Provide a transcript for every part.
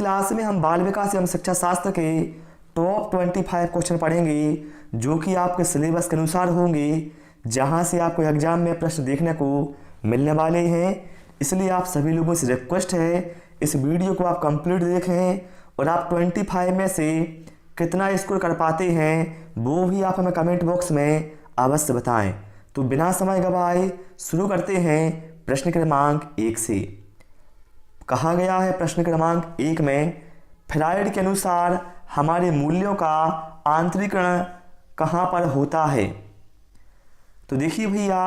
Class में हम बाल विकास एवं शिक्षा शास्त्र के टॉप 25 क्वेश्चन पढ़ेंगे जो कि आपके सिलेबस के अनुसार होंगे, जहां से आपको एग्जाम में प्रश्न देखने को मिलने वाले हैं। इसलिए आप सभी लोगों से रिक्वेस्ट है इस वीडियो को आप कंप्लीट देखें और आप 25 में से कितना स्कोर कर पाते हैं वो भी आप हमें कमेंट बॉक्स में अवश्य बताएं। तो बिना समय गवाए शुरू करते हैं प्रश्न क्रमांक 1 से। कहा गया है प्रश्न क्रमांक 1 में, फ्रायड के अनुसार हमारे मूल्यों का आंतरिकरण कहाँ पर होता है। तो देखिए भैया,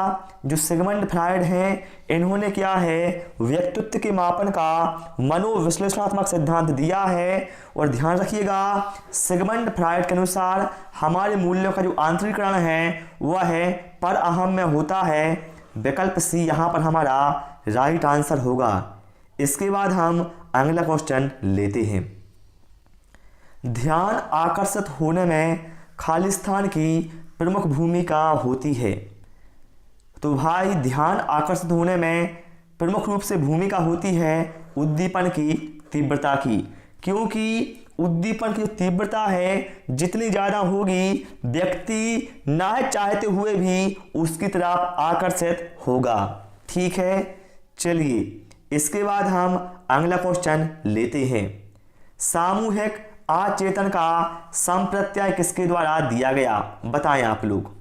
जो सिगमंड फ्रायड हैं, इन्होंने क्या है व्यक्तित्व के मापन का मनोविश्लेषणात्मक सिद्धांत दिया है। और ध्यान रखिएगा, सिगमंड फ्रायड के अनुसार हमारे मूल्यों का जो आंतरिकरण है वह है पर अहम में होता है। विकल्प सी यहाँ पर हमारा राइट आंसर होगा। इसके बाद हम अगला क्वेश्चन लेते हैं। ध्यान आकर्षित होने में खालिस्तान की प्रमुख भूमिका होती है। तो भाई, ध्यान आकर्षित होने में प्रमुख रूप से भूमिका होती है उद्दीपन की तीव्रता की, क्योंकि उद्दीपन की तीव्रता है जितनी ज़्यादा होगी व्यक्ति ना चाहते हुए भी उसकी तरफ आकर्षित होगा। ठीक है, चलिए इसके बाद हम अगला क्वेश्चन लेते हैं। सामूहिक आचेतन का संप्रत्यय किसके द्वारा दिया गया, बताएं आप लोग।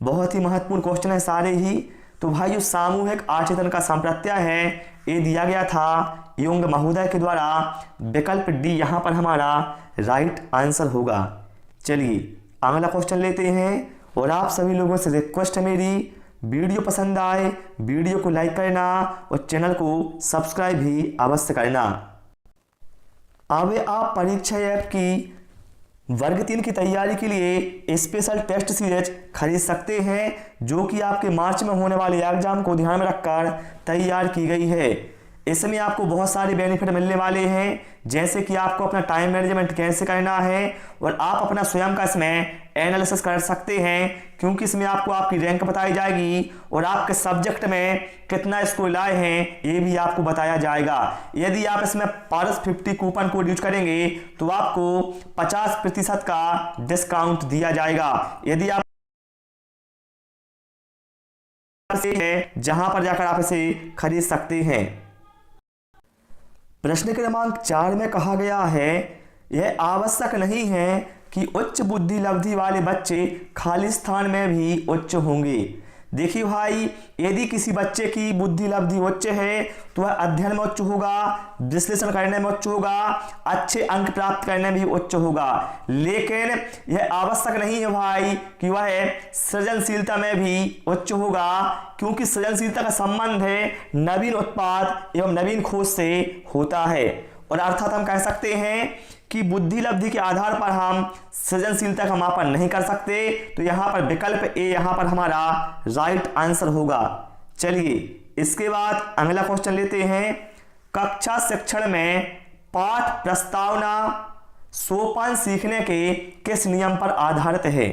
बहुत ही महत्वपूर्ण क्वेश्चन है सारे ही। तो भाई, जो सामूहिक आचेतन का संप्रत्यय है ये दिया गया था युंग महोदय के द्वारा। विकल्प डी यहाँ पर हमारा राइट आंसर होगा। चलिए अगला क्वेश्चन लेते हैं और आप सभी लोगों से रिक्वेस्ट है मेरी, वीडियो पसंद आए वीडियो को लाइक करना और चैनल को सब्सक्राइब भी अवश्य करना। अब आप परीक्षा ऐप की वर्ग 3 की तैयारी के लिए स्पेशल टेस्ट सीरीज खरीद सकते हैं, जो कि आपके मार्च में होने वाले एग्जाम को ध्यान में रखकर तैयार की गई है। इसमें आपको बहुत सारे बेनिफिट मिलने वाले हैं, जैसे कि आपको अपना टाइम मैनेजमेंट कैसे करना है और आप अपना स्वयं का इसमें एनालिसिस कर सकते हैं, क्योंकि इसमें आपको आपकी रैंक बताई जाएगी और आपके सब्जेक्ट में कितना स्कोर लाए हैं ये भी आपको बताया जाएगा। यदि आप इसमें पारस 50 कूपन कोड यूज करेंगे तो आपको 50% का डिस्काउंट दिया जाएगा। यदि आप जहां पर जाकर आप इसे खरीद सकते हैं। प्रश्न क्रमांक 4 में कहा गया है, यह आवश्यक नहीं है कि उच्च बुद्धि लब्धि वाले बच्चे खालिस्तान में भी उच्च होंगे। देखिए भाई, यदि किसी बच्चे की बुद्धि लब्धि उच्च है तो वह अध्ययन में उच्च होगा, विश्लेषण करने में उच्च होगा, अच्छे अंक प्राप्त करने में भी उच्च होगा। लेकिन यह आवश्यक नहीं है भाई कि वह सृजनशीलता में भी उच्च होगा, क्योंकि सृजनशीलता का संबंध है नवीन उत्पाद एवं नवीन खोज से होता है। और अर्थात हम कह सकते हैं कि बुद्धि लब्धि के आधार पर हम सृजनशीलता का मापन नहीं कर सकते। तो यहाँ पर विकल्प ए यहाँ पर हमारा राइट आंसर होगा। चलिए इसके बाद अगला क्वेश्चन लेते हैं। कक्षा शिक्षण में पाठ प्रस्तावना सोपान सीखने के किस नियम पर आधारित है,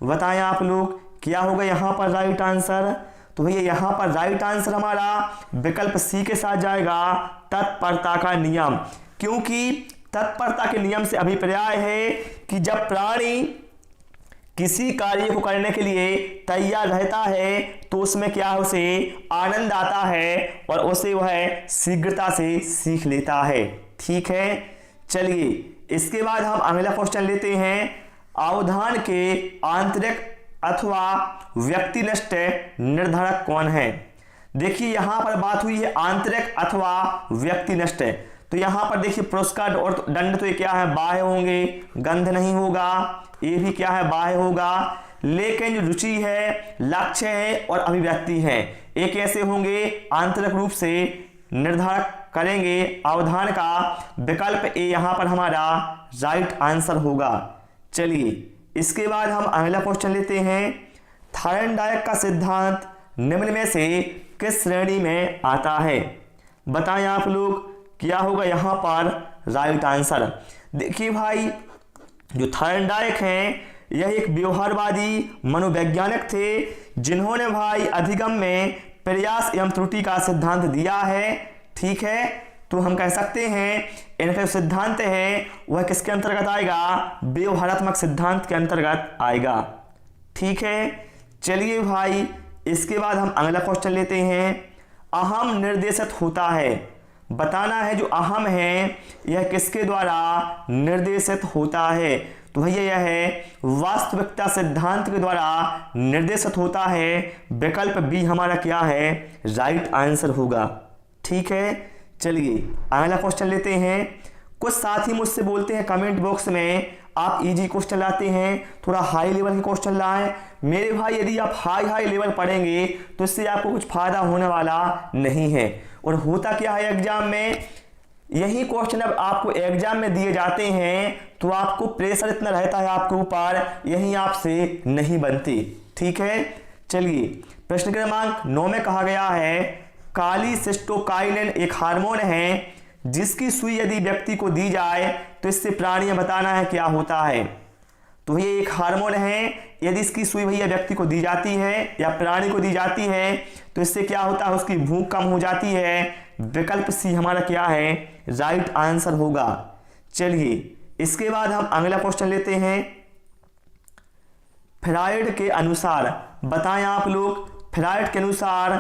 बताएं आप लोग। क्या होगा यहाँ पर राइट आंसर। तो भैया यहाँ पर राइट आंसर हमारा विकल्प सी के साथ जाएगा, तत्परता का नियम। क्योंकि तत्परता के नियम से अभिप्राय है कि जब प्राणी किसी कार्य को करने के लिए तैयार रहता है तो उसमें क्या है, उसे आनंद आता है और उसे वह शीघ्रता से सीख लेता है। ठीक है, चलिए इसके बाद हम अगला क्वेश्चन लेते हैं। अवधान के आंतरिक अथवा व्यक्तिनिष्ठ निर्धारक कौन है। देखिए यहाँ पर बात हुई है आंतरिक अथवा व्यक्तिनिष्ठ। तो यहाँ पर देखिए पुरस्कार और दंड तो ये क्या है, बाह्य होंगे, गंध नहीं होगा, ये भी क्या है, बाह्य होगा। लेकिन जो रुचि है, लक्ष्य है और अभिव्यक्ति है, ये कैसे होंगे, आंतरिक रूप से निर्धारक करेंगे अवधान का। विकल्प ए यहाँ पर हमारा राइट आंसर होगा। चलिए इसके बाद हम अगला क्वेश्चन लेते हैं। थायरनडायक का सिद्धांत निम्न में से किस श्रेणी में आता है, बताएं आप लोग। क्या होगा यहाँ पर राइट आंसर। देखिए भाई, जो थायरनडायक हैं यह एक व्यवहारवादी मनोवैज्ञानिक थे, जिन्होंने भाई अधिगम में प्रयास एवं त्रुटि का सिद्धांत दिया है। ठीक है, तो हम कह सकते हैं इनका जो सिद्धांत है वह किसके अंतर्गत आएगा, व्यवहारात्मक सिद्धांत के अंतर्गत आएगा। ठीक है, चलिए भाई इसके बाद हम अगला क्वेश्चन लेते हैं। अहम निर्देशित होता है, बताना है जो अहम है यह किसके द्वारा निर्देशित होता है। तो भैया यह है वास्तविकता सिद्धांत के द्वारा निर्देशित होता है। विकल्प बी हमारा क्या है, राइट आंसर होगा। ठीक है, चलिए अगला क्वेश्चन लेते हैं। कुछ साथी मुझसे बोलते हैं कमेंट बॉक्स में आप इजी क्वेश्चन लाते हैं, थोड़ा हाई लेवल के क्वेश्चन लाएं। मेरे भाई यदि आप हाई लेवल पढ़ेंगे तो इससे आपको कुछ फायदा होने वाला नहीं है। और होता क्या है एग्जाम में, यही क्वेश्चन अब आपको एग्जाम में दिए जाते हैं तो आपको प्रेशर इतना रहता है आपके ऊपर, यही आपसे नहीं बनती। ठीक है, चलिए प्रश्न क्रमांक 9 में कहा गया है कालीसिस्टोकाइनिन एक हार्मोन है जिसकी सुई यदि व्यक्ति को दी जाए तो इससे प्राणियां बताना है क्या होता है। तो ये एक हार्मोन है, यदि इसकी सुई भैया व्यक्ति को दी जाती है या प्राणी को दी जाती है तो इससे क्या होता है, उसकी भूख कम हो जाती है। विकल्प सी हमारा क्या है, राइट आंसर होगा। चलिए इसके बाद हम अगला क्वेश्चन लेते हैं। फ्रायड के अनुसार बताएं आप लोग, फ्रायड के अनुसार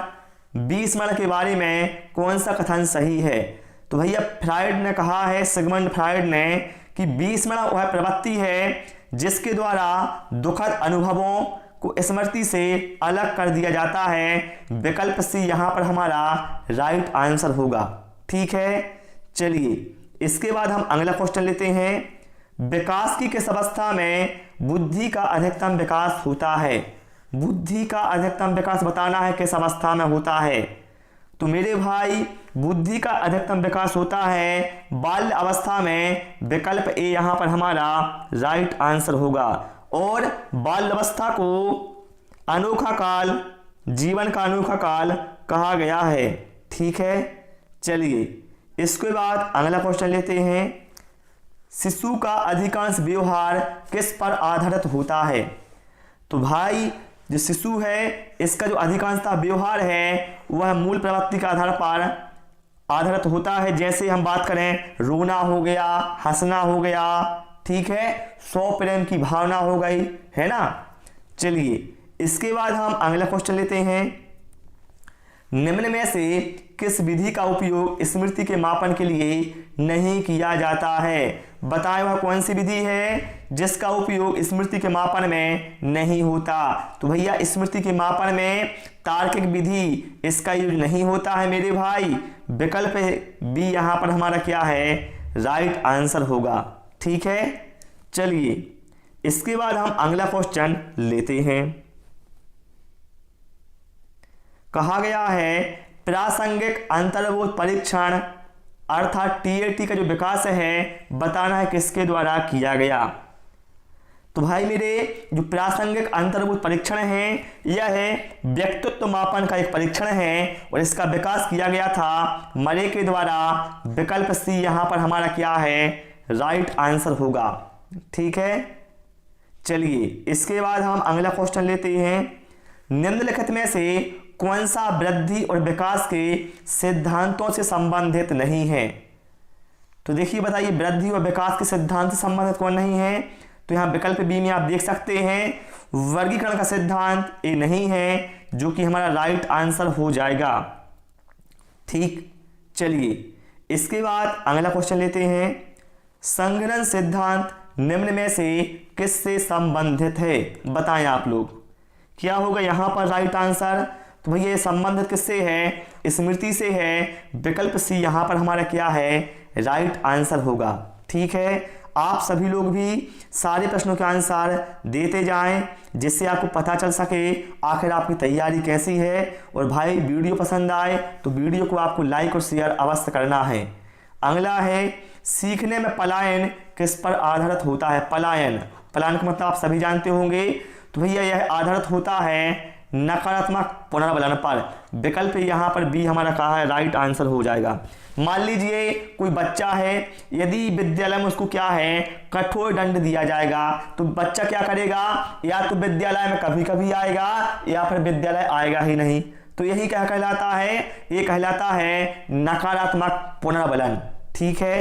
20 मिनट के बारे में कौन सा कथन सही है। तो भैया फ्रायड ने कहा है, सिगमंड फ्रायड ने, कि 20 मिनट वह प्रवृत्ति है जिसके द्वारा दुखद अनुभवों को स्मृति से अलग कर दिया जाता है। विकल्प सी यहां पर हमारा राइट आंसर होगा। ठीक है, चलिए इसके बाद हम अगला क्वेश्चन लेते हैं। विकास की किस अवस्था में बुद्धि का अधिकतम विकास होता है। बुद्धि का अधिकतम विकास बताना है किस अवस्था में होता है। तो मेरे भाई बुद्धि का अधिकतम विकास होता है बाल्य अवस्था में। विकल्प ए यहां पर हमारा राइट आंसर होगा। और बाल्य अवस्था को अनोखा काल, जीवन का अनोखा काल कहा गया है। ठीक है, चलिए इसके बाद अगला क्वेश्चन लेते हैं। शिशु का अधिकांश व्यवहार किस पर आधारित होता है। तो भाई जो शिशु है इसका जो अधिकांशतः व्यवहार है वह मूल प्रवृत्ति के आधार पर आधारित होता है। जैसे हम बात करें रोना हो गया, हंसना हो गया, ठीक है, स्व प्रेम की भावना हो गई, है ना। चलिए इसके बाद हम अगला क्वेश्चन लेते हैं। निम्न में से किस विधि का उपयोग स्मृति के मापन के लिए नहीं किया जाता है। बताएं वह कौन सी विधि है जिसका उपयोग स्मृति के मापन में नहीं होता। तो भैया स्मृति के मापन में तार्किक विधि इसका यूज नहीं होता है मेरे भाई। विकल्प बी यहां पर हमारा क्या है, राइट आंसर होगा। ठीक है, चलिए इसके बाद हम अगला क्वेश्चन लेते हैं। कहा गया है प्रासंगिक अंतर्बोध परीक्षण अर्थात टीएटी का जो विकास है बताना है किसके द्वारा किया गया। तो भाई मेरे जो प्रासंगिक अंतर्बोध परीक्षण है यह है व्यक्तित्व मापन का एक परीक्षण है और इसका विकास किया गया था मरे के द्वारा। विकल्प सी यहां पर हमारा क्या है, राइट आंसर होगा। ठीक है, चलिए इसके बाद हम अगला क्वेश्चन लेते हैं। निम्नलिखित में से कौन सा वृद्धि और विकास के सिद्धांतों से संबंधित नहीं है। तो देखिए बताइए वृद्धि और विकास के सिद्धांत से संबंधित कौन नहीं है। तो यहाँ विकल्प बी में आप देख सकते हैं वर्गीकरण का सिद्धांत ये नहीं है, जो कि हमारा राइट आंसर हो जाएगा। ठीक, चलिए इसके बाद अगला क्वेश्चन लेते हैं। संघनन सिद्धांत निम्न में से किससे संबंधित है। बताएं आप लोग क्या होगा यहाँ पर राइट आंसर। तो भैया ये संबंधित किससे है, स्मृति से है। विकल्प सी यहाँ पर हमारा क्या है, राइट आंसर होगा। ठीक है, आप सभी लोग भी सारे प्रश्नों के आंसर देते जाएं जिससे आपको पता चल सके आखिर आपकी तैयारी कैसी है। और भाई वीडियो पसंद आए तो वीडियो को आपको लाइक और शेयर अवश्य करना है। अगला है सीखने में पलायन किस पर आधारित होता है। पलायन, पलायन का मतलब आप सभी जानते होंगे। तो भैया यह आधारित होता है नकारात्मक पुनर्बलन पर। विकल्प यहाँ पर बी हमारा कहा है, राइट आंसर हो जाएगा। मान लीजिए कोई बच्चा है, यदि विद्यालय में उसको क्या है कठोर दंड दिया जाएगा तो बच्चा क्या करेगा, या तो विद्यालय में कभी कभी आएगा या फिर विद्यालय आएगा ही नहीं। तो यही क्या कहलाता है, ये कहलाता है नकारात्मक पुनर्बलन। ठीक है,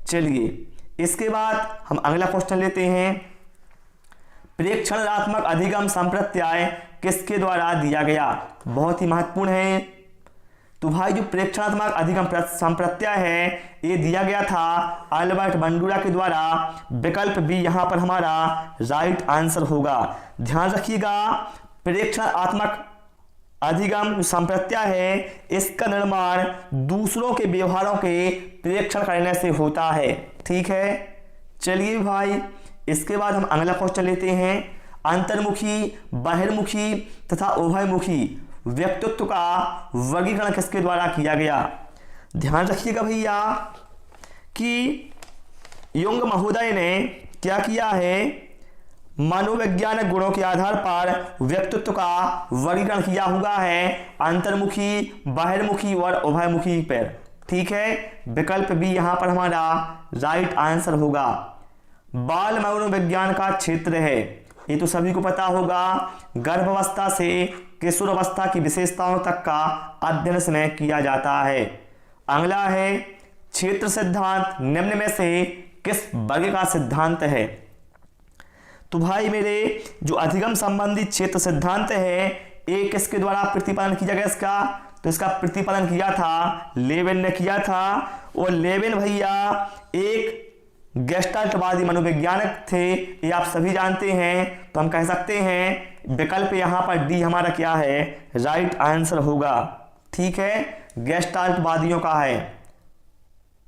चलिए इसके बाद हम अगला क्वेश्चन लेते हैं। प्रेक्षणात्मक अधिगम संप्रत्याय किसके द्वारा दिया गया? बहुत ही महत्वपूर्ण है। तो भाई जो प्रेक्षणात्मक अधिगम संप्रत्याय है ये दिया गया था अल्बर्ट बंडूरा के द्वारा। विकल्प बी यहाँ पर हमारा राइट आंसर होगा। ध्यान रखिएगा, प्रेक्षणात्मक अधिगम संप्रत्याय है इसका निर्माण दूसरों के व्यवहारों के प्रेक्षण करने से होता है। ठीक है, चलिए भाई इसके बाद हम अगला क्वेश्चन लेते हैं। अंतर्मुखी, बहिर्मुखी तथा उभयमुखी व्यक्तित्व का वर्गीकरण किसके द्वारा किया गया? ध्यान रखिएगा भैया कि युंग महोदय ने क्या किया है, मनोवैज्ञानिक गुणों के आधार पर व्यक्तित्व का वर्गीकरण किया हुआ है अंतर्मुखी, बहिर्मुखी और उभयमुखी पर। ठीक है, विकल्प बी यहाँ पर हमारा राइट आंसर होगा। बाल मनोविज्ञान का क्षेत्र है, ये तो सभी को पता होगा, गर्भावस्था से किशोरावस्था की विशेषताओं तक का अध्ययन इसमें किया जाता है। अगला है क्षेत्र सिद्धांत निम्न में से किस वर्ग का सिद्धांत है? तो भाई मेरे जो अधिगम संबंधी क्षेत्र सिद्धांत है ये किसके द्वारा प्रतिपादन किया गया इसका? तो इसका प्रतिपादन किया था लेविन ने किया था। और लेविन भैया एक गेस्टाल्टवादी मनोवैज्ञानिक थे, ये आप सभी जानते हैं। तो हम कह सकते हैं विकल्प यहाँ पर डी हमारा क्या है, राइट आंसर होगा। ठीक है, गेस्टाल्टवादियों का है।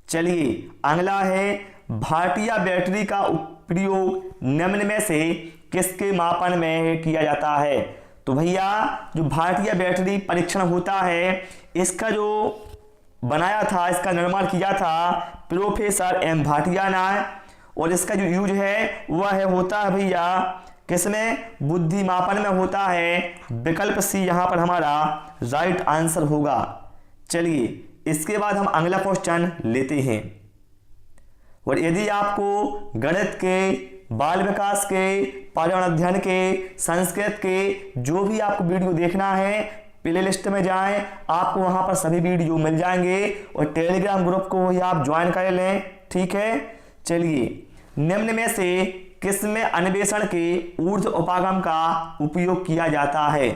चलिए अगला है भाटिया बैटरी का प्रयोग निम्न में से किसके मापन में किया जाता है? तो भैया जो भाटिया बैटरी परीक्षण होता है इसका जो बनाया था, इसका निर्माण किया था प्रोफेसर एम भाटिया ने। और इसका जो यूज है वह है होता है भैया किसमें, बुद्धि मापन में होता है। विकल्प सी यहाँ पर हमारा राइट आंसर होगा। चलिए इसके बाद हम अगला क्वेश्चन लेते हैं। और यदि आपको गणित के, बाल विकास के, पर्यावरण अध्ययन के, संस्कृत के जो भी आपको वीडियो देखना है प्ले लिस्ट में जाएं, आपको वहां पर सभी वीडियो मिल जाएंगे। और टेलीग्राम ग्रुप को ही आप ज्वाइन कर लें। ठीक है, चलिए निम्न में से किसमें अन्वेषण के ऊर्ध्व उपागम का उपयोग किया जाता है?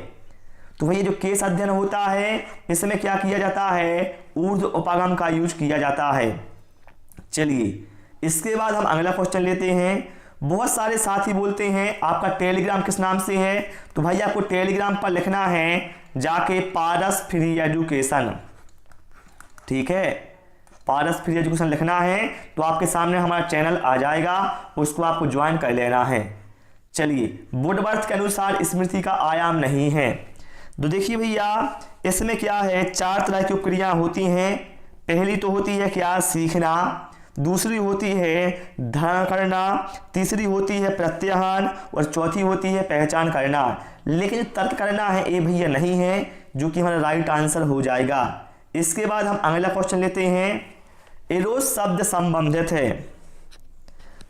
तो भैया जो केस अध्ययन होता है इसमें क्या किया जाता है, ऊर्ध्व उपागम का यूज किया जाता है। चलिए इसके बाद हम अगला क्वेश्चन लेते हैं। बहुत सारे साथी बोलते हैं आपका टेलीग्राम किस नाम से है? तो भाई आपको टेलीग्राम पर लिखना है जाके पारस फ्री एजुकेशन। ठीक है, पारस फ्री एजुकेशन लिखना है तो आपके सामने हमारा चैनल आ जाएगा, उसको आपको ज्वाइन कर लेना है। चलिए वुडवर्थ के अनुसार स्मृति का आयाम नहीं है। तो देखिए भैया इसमें क्या है, 4 तरह की क्रियाएं होती हैं। पहली तो होती है क्या, सीखना। दूसरी होती है धारण करना। तीसरी होती है प्रत्याहार। और चौथी होती है पहचान करना। लेकिन तर्क करना है ये भैया नहीं है, जो कि हमारा राइट आंसर हो जाएगा। इसके बाद हम अगला क्वेश्चन लेते हैं। एरोस शब्द संबंधित है।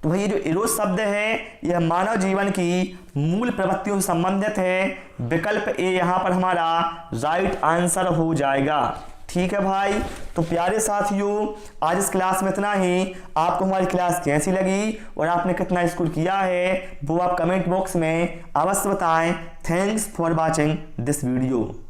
तो भैया जो एरोस शब्द है यह मानव जीवन की मूल प्रवृत्तियों से संबंधित है। विकल्प ए यहाँ पर हमारा राइट आंसर हो जाएगा। ठीक है भाई, तो प्यारे साथियों आज इस क्लास में इतना ही। आपको हमारी क्लास कैसी लगी और आपने कितना स्कोर किया है वो आप कमेंट बॉक्स में अवश्य बताएं। Thanks for watching this video.